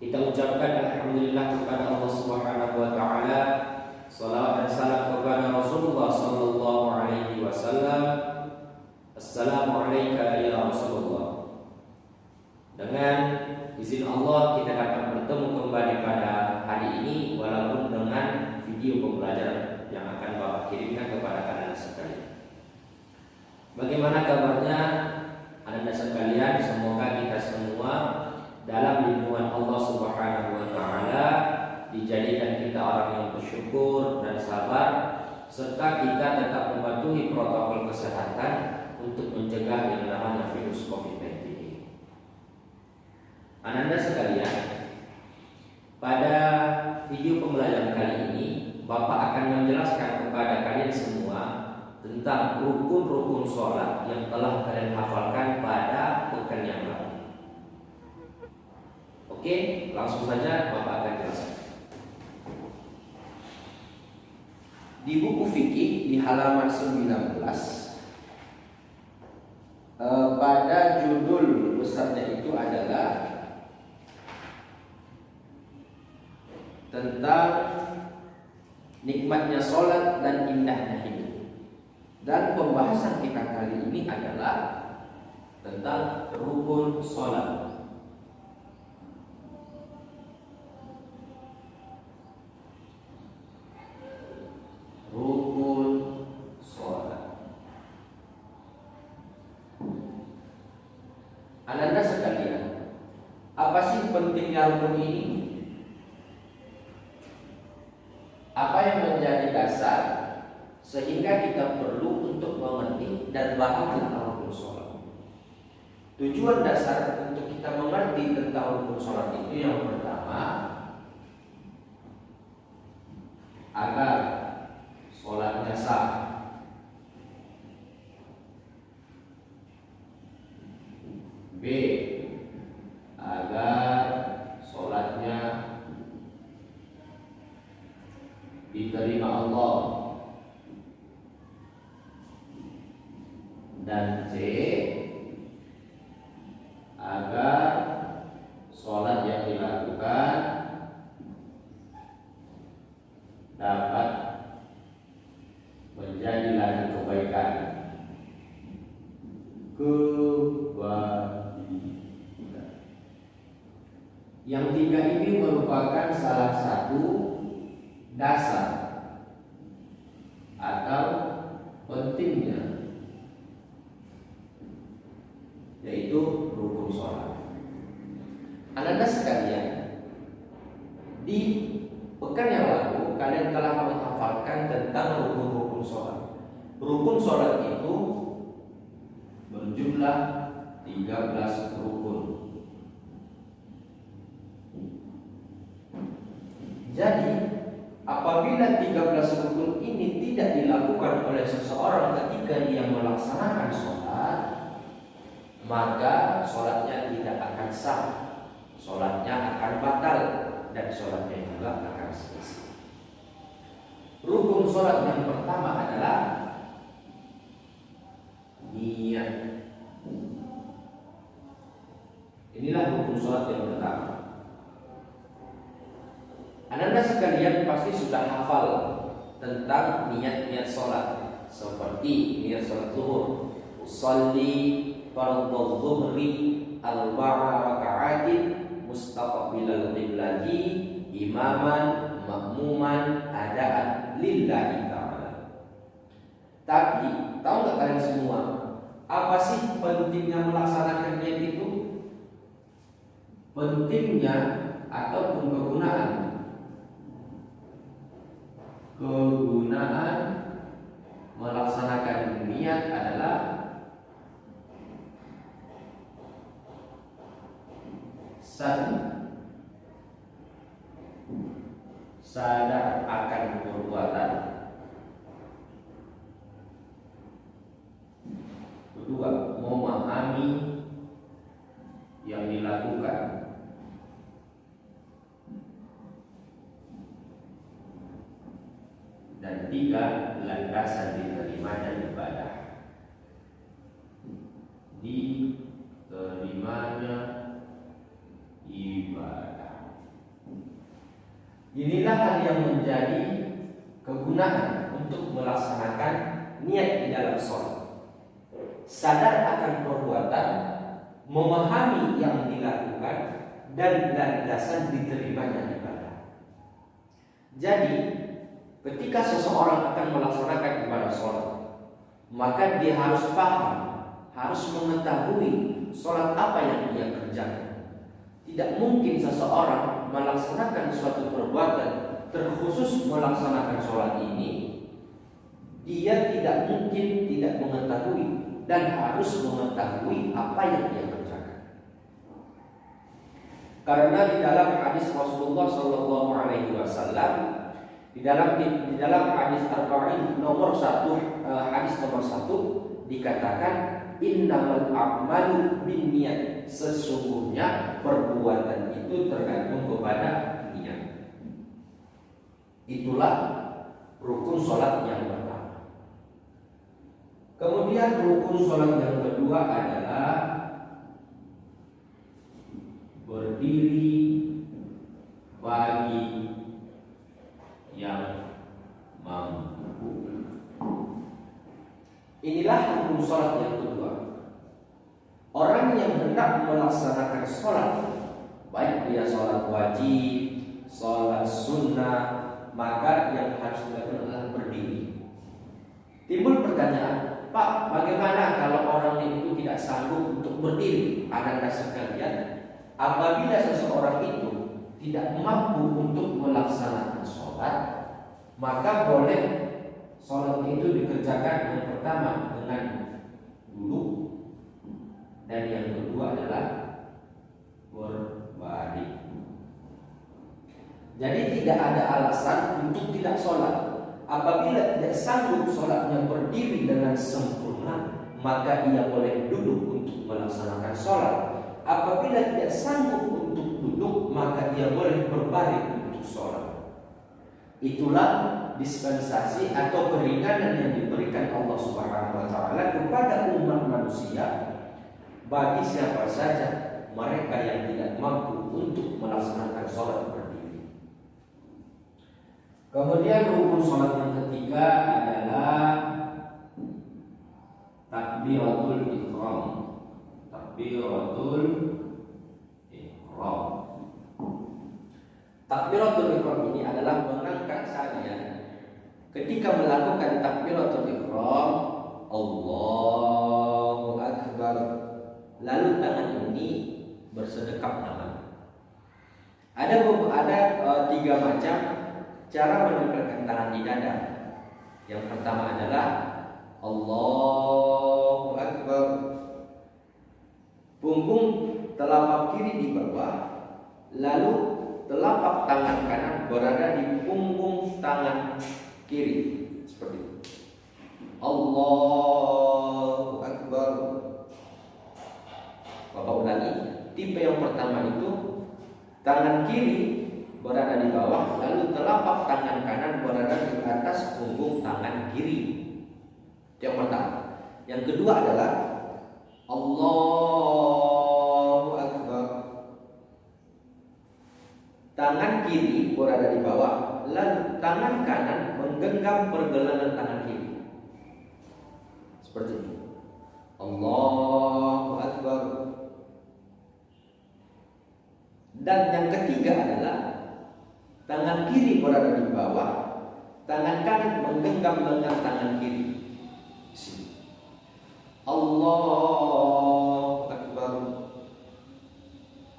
Kita ucapkan alhamdulillah kepada Allah Subhanahu wa taala. Salawat dan salam kepada Rasulullah sallallahu alaihi wasallam. Assalamualaikum ya Rasulullah. Dengan izin Allah kita dapat bertemu kembali pada hari ini, walaupun dengan video pembelajaran yang akan Bapak kirimkan kepada kalian sekalian. Bagaimana kabarnya Anda sekalian? Semoga kita semua dalam lindungan Allah Subhanahu wa taala, dijadikan kita orang yang bersyukur dan sabar, serta kita tetap mematuhi protokol kesehatan untuk mencegah yang namanya virus COVID-19 ini. Ananda sekalian, pada video pembelajaran kali ini Bapak akan menjelaskan kepada kalian semua tentang rukun-rukun sholat yang telah kalian hafalkan pada pekan yang lalu. Oke, langsung saja Bapak akan jelaskan. Di buku fikih di halaman 19, pada judul besarnya itu adalah tentang nikmatnya sholat dan indahnya hidup. Dan pembahasan kita kali ini adalah tentang rukun sholat. Rukun sholat. Ananda sekalian, apa sih pentingnya rukun ini? Apa yang menjadi dasar sehingga kita perlu untuk mengerti dan paham tentang rukun sholat? Tujuan dasar untuk kita mengerti tentang rukun sholat itu yang pertama, agar sholatnya sah. B, agar sholatnya diterima Allah. Dan C, agar sholat yang dilakukan dapat menjadi ladang kebaikan. Yang tiga ini merupakan salah satu dasar atau pentingnya, yaitu rukun sholat. Ananda sekalian, di pekan yang lalu kalian telah menghafalkan tentang rukun-rukun sholat. Rukun sholat itu berjumlah 13 rukun. Jadi apabila 13 rukun ini tidak dilakukan oleh seseorang ketika dia melaksanakan sholat, maka sholatnya tidak akan sah, sholatnya akan batal, dan sholatnya juga akan selesai. Rukun sholat yang pertama adalah niat. Inilah rukun sholat yang pertama. Anda sekalian pasti sudah hafal tentang niat-niat sholat, seperti niat sholat zuhur, usolli fardhu zuhri arba'a raka'atin mustaqbilal qiblati imaman makmuman adaan lillahi ta'ala. Tapi tahu nggak kalian semua, apa sih pentingnya melaksanakan niat itu? Pentingnya ataupun kegunaan melaksanakan niat adalah satu, sadar akan perbuatan. Kedua, memahami yang dilakukan. Dan tiga, landasan diterimanya ibadah. Diterimanya ibadah. Inilah hal yang menjadi kegunaan untuk melaksanakan niat di dalam sholat. Sadar akan perbuatan, memahami yang dilakukan, dan landasan diterimanya ibadah. Jadi, ketika seseorang akan melaksanakan ibadah sholat, maka dia harus paham, harus mengetahui sholat apa yang dia kerjakan. Tidak mungkin seseorang melaksanakan suatu perbuatan, terkhusus melaksanakan sholat ini, dia tidak mungkin tidak mengetahui dan harus mengetahui apa yang dia kerjakan. Karena di dalam hadis Rasulullah Sallallahu Alaihi Wasallam, di dalam hadis Arba'in nomor 1, hadis nomor 1 dikatakan, innamal a'malu binniyat. Sesungguhnya perbuatan itu tergantung kepada niat. Itulah rukun sholat yang pertama. Kemudian rukun sholat yang kedua adalah berdiri bagi yang mampu. Inilah rukun sholat yang kedua. Orang yang hendak melaksanakan sholat, baik dia sholat wajib, sholat sunnah, maka yang harus dilakukan adalah berdiri. Timbul pertanyaan, Pak, bagaimana kalau orang itu tidak sanggup untuk berdiri? Anak sekalian, apabila seseorang itu tidak mampu untuk melaksanakan sholat, maka boleh sholat itu dikerjakan yang pertama dengan duduk, dan yang kedua adalah berbaring. Jadi tidak ada alasan untuk tidak sholat. Apabila tidak sanggup sholatnya berdiri dengan sempurna, maka ia boleh duduk untuk melaksanakan sholat. Apabila tidak sanggup untuk duduk, maka ia boleh berbaring untuk sholat. Itulah dispensasi atau keringanan yang diberikan Allah Subhanahu wa taala kepada umat manusia bagi siapa saja mereka yang tidak mampu untuk melaksanakan sholat berdiri. Kemudian rukun sholat yang ketiga adalah takbiratul ihram. Takbiratul ihram. Takbiratul ihram ini adalah mengangkat tangan ketika melakukan takbiratul ihram, Allahu Akbar. Lalu tangan ini bersedekap tangan. Ada 3 macam cara menempelkan tangan di dada. Yang pertama adalah Allahu Akbar. Punggung telapak kiri di bawah, lalu telapak tangan kanan berada di punggung tangan kiri, seperti itu. Allahu Akbar. Bapak ulangi, tipe yang pertama itu tangan kiri berada di bawah, lalu telapak tangan kanan berada di atas punggung tangan kiri. Itu yang pertama. Yang kedua adalah Allahu Akbar. Tangan kiri berada di bawah, lalu tangan kanan menggenggam pergelangan tangan kiri. Seperti itu. Allahu Akbar. Dan yang ketiga adalah tangan kiri berada di bawah, tangan kanan menggenggam lengan tangan kiri. Allahu Akbar.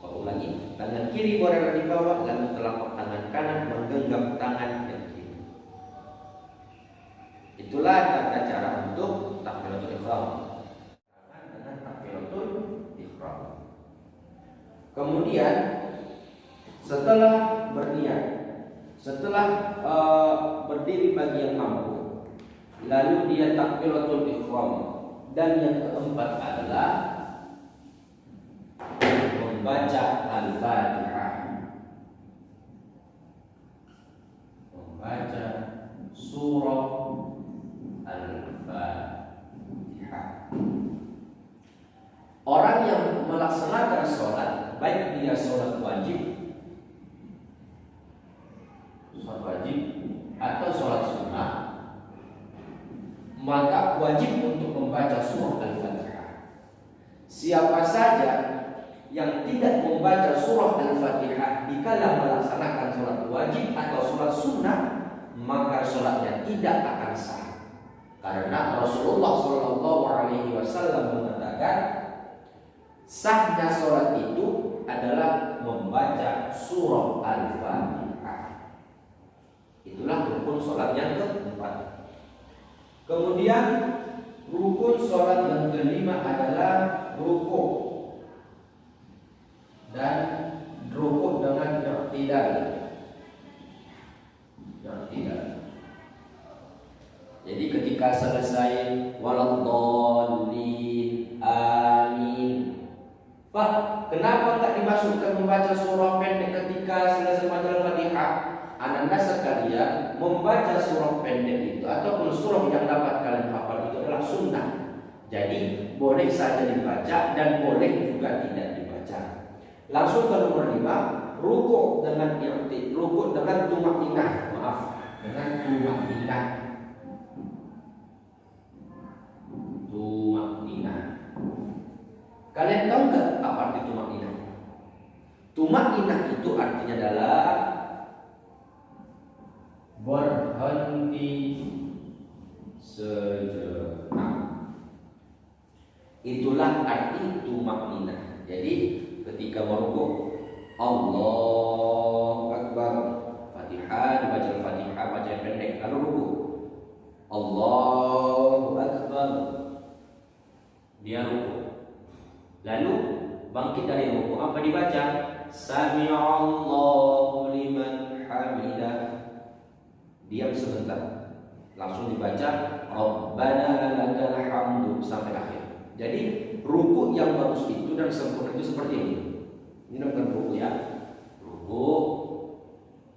Ulangi, tangan kiri berada di bawah, lalu telapak tangan kanan menggenggam tangan yang kiri. Itulah tata cara untuk takbiratul ihram. Dengan takbiratul ihram. Kemudian setelah berniat, setelah berdiri bagi yang mampu, lalu dia takbiratul ihram. Dan yang keempat adalah membaca Al-Fatihah. Membaca surah Al-Fatihah. Orang yang melaksanakan sholat, baik dia sholat wajib sholat wajib atau sholat sunnah, maka wajib untuk membaca surah Al-Fatihah. Siapa saja yang tidak membaca surah Al-Fatihah dikala melaksanakan sholat wajib atau sholat sunnah, maka sholatnya tidak akan sah. Karena Rasulullah SAW mengatakan sahnya sholat itu adalah membaca surah Al-Fatihah. Itulah rukun sholat yang keempat. Kemudian rukun sholat yang kelima adalah rukuk dan rukuk dengan i'tidal. Jadi ketika selesai waladhdallin amin. Pak, kenapa tak dimasukkan membaca surah pendek ketika selesai membaca Al-Fatihah? Anda sekalian, membaca surah pendek itu ataupun surah yang dapat kalian hafal itu adalah sunnah. Jadi boleh saja dibaca dan boleh juga tidak dibaca. Langsung ke nomor 5, rukuk dengan i'tidal, rukuk dengan tumakninah. Maaf, dengan tumakninah. Tumakninah. Kalian tahu nggak apa arti tumakninah? Tumakninah itu artinya adalah berhenti sejenak. Itulah arti tumakninah. Jadi ketika merukuk, Allahu Akbar, Fatihah dibaca Al-Fatihah baca yang pendek, lalu rukuk, Allahu Akbar, dia rukuk, lalu bangkit dari rukuk, apa dibaca? Sami'allahu liman hamidah. Diam sebentar, langsung dibaca Rabbana lakal hamdu sampai akhir. Jadi rukuk yang bagus itu dan sempurna itu seperti ini. Ini bukan rukuk ya. Rukuk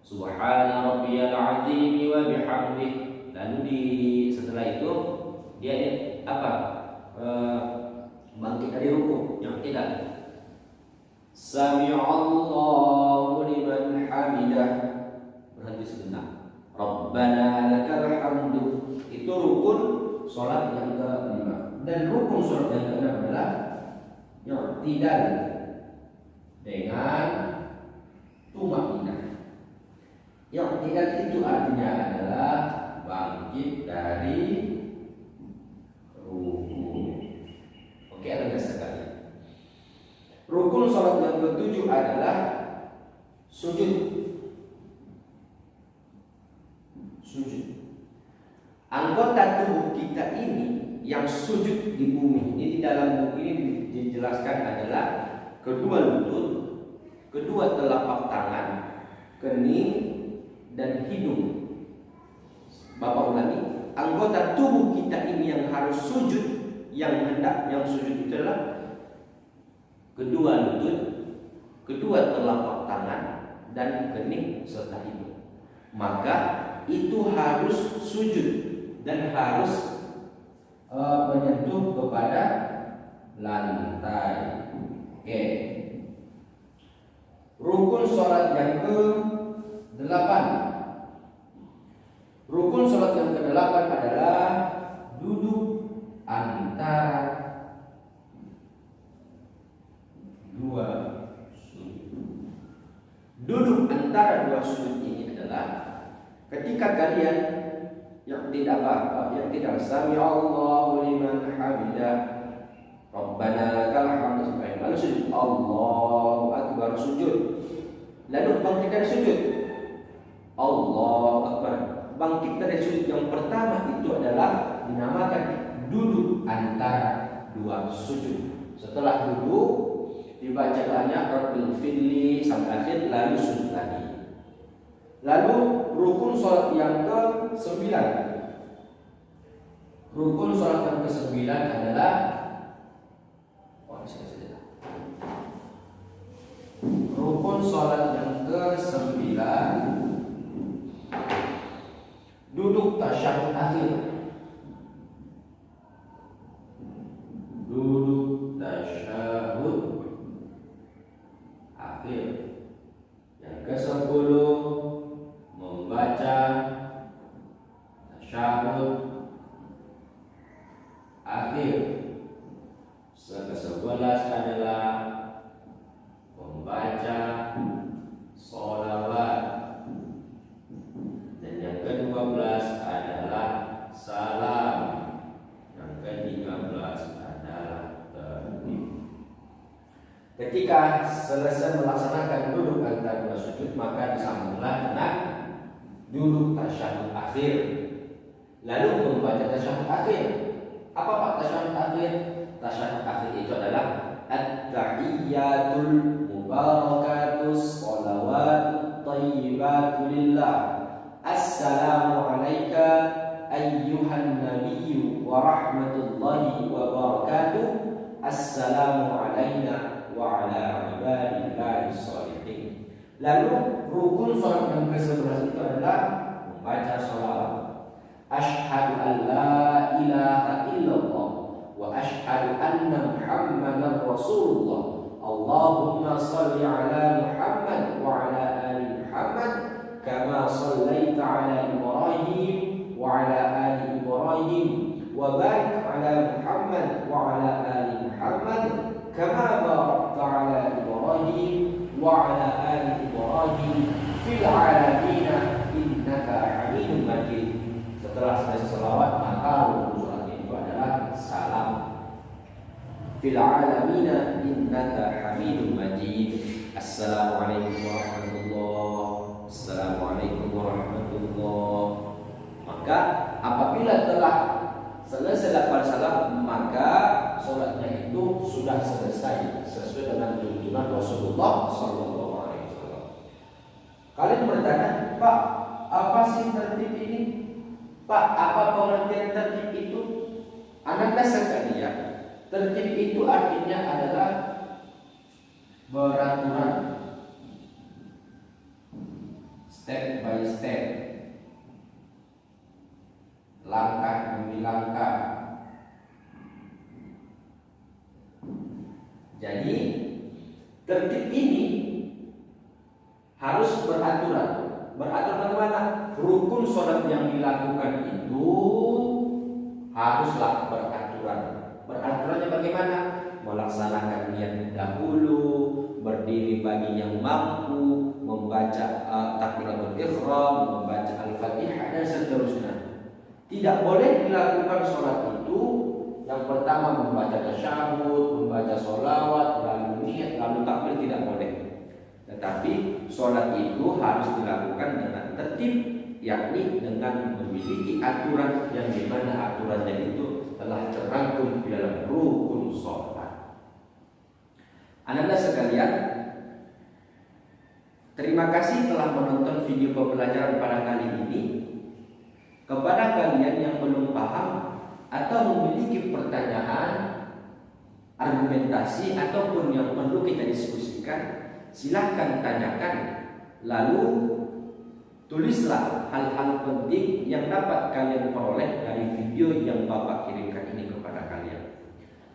Subhana rabbiyal azim wa bihamdih. Lalu setelah itu dia apa? Bangkit dari rukuk yang tidak. Sami'allahu liman hamidah. Berhenti sebentar. Rabbana lakal hamdu. Itu rukun sholat yang ke-5. Dan rukun sholat yang ke-6 adalah i'tidal dengan tumakninah. I'tidal itu artinya adalah bangkit dari rukun. Oke, ada sekali. Rukun sholat yang ke-7 adalah sujud. Anggota tubuh kita ini yang sujud di bumi ini, di dalam buku ini dijelaskan adalah kedua lutut, kedua telapak tangan, kening, dan hidung. Bapak ulangi, anggota tubuh kita ini yang harus sujud, yang sujud itu adalah kedua lutut, kedua telapak tangan, dan kening serta hidung. Maka itu harus sujud dan harus menyentuh kepada lantai. Oke. Rukun sholat yang ke-8. Rukun sholat yang ke-8 adalah duduk antara dua sujud. Duduk antara dua sujud ini adalah ketika kalian yang tidak sami Allahu liman hamidah, Rabbana lakal hamdu sampai lalu sujud, Allahu Akbar sujud, lalu bangkit dari sujud, Allahu Akbar. Bangkit dari sujud yang pertama itu adalah dinamakan duduk antara dua sujud. Setelah duduk dibaca doanya Rabbil firli sampai akhir, lalu sujud lagi. Lalu rukun sholat yang ke-9. Rukun sholat yang ke-9 adalah rukun sholat yang ke-9, duduk tasyahud akhir. Duduk tasyahud akhir. Yang ke-10, Ketika selesai melaksanakan duduk antara dua sujud, maka disambunglah dengan duduk tasyahud akhir. Lalu membaca tasyahud akhir. Apa Pak tasyahud akhir? Tasyahud akhir itu adalah at-tahiyyatul mubarakatus shalawatut thayyibatu lillah. Assalamu alayka ayyuhan nabiyyu wa rahmatullahi wa barakatuh. Assalamu alayna wa ala ibadillahi sholihin. Lalu rukun salat yang ke-11 itu adalah membaca sholawat. Asyhadu an la ilaha illallah wa asyhadu anna Muhammadar Rasulullah. Allahumma shalli ala Muhammad wa ala ali Muhammad kama shallaita ala Ibrahim wa ala ali Ibrahim wa barik ala Muhammad wa ala ali Muhammad kama barakta ala Ibrahim wa ala ali Ibrahim fil alamin innaka Hamidum Majid. Setelah selesai selawat, maka rukun salat itu adalah salam. Fil alamin innaka Hamidum Majid. Assalamualaikum warahmatullahi. Assalamualaikum warahmatullahi. Maka apabila telah selesai lakukan salam, maka sholatnya itu sudah selesai sesuai dengan tuntunan Rasulullah Sallallahu Alaihi Wasallam. Kalian bertanya, Pak, apa sih tertib ini? Pak, apa pengertian tertib itu? Anak-anak sekalian, tertib itu artinya adalah beraturan, step by step, langkah demi langkah. Jadi tertib ini harus beraturan. Beraturan bagaimana? Rukun sholat yang dilakukan itu haruslah beraturan. Beraturannya bagaimana? Melaksanakan niat dahulu, berdiri bagi yang mampu, membaca takbiratul ihram, membaca al-fatihah dan seterusnya. Tidak boleh dilakukan sholat itu yang pertama membaca tasyahud, membaca sholawat, lalu niat, lalu takbir, tidak boleh. Tetapi sholat itu harus dilakukan dengan tertib, yakni dengan memiliki aturan yang dimana aturannya itu telah terangkum di dalam rukun sholat. Anak-anak sekalian, terima kasih telah menonton video pembelajaran pada kali ini. Kepada kalian yang belum paham atau memiliki pertanyaan, argumentasi ataupun yang perlu kita diskusikan, silahkan tanyakan. Lalu tulislah hal-hal penting yang dapat kalian peroleh dari video yang Bapak kirimkan ini kepada kalian.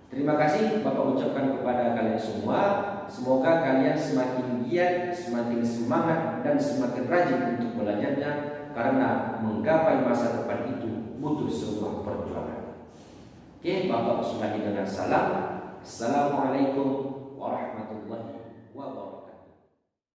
Terima kasih Bapak ucapkan kepada kalian semua. Semoga kalian semakin giat, semakin semangat dan semakin rajin untuk belajarnya, karena menggapai masa depan itu butuh sebuah perjuangan. Oke, Bapak sudahi dengan salam. Assalamualaikum warahmatullahi wabarakatuh.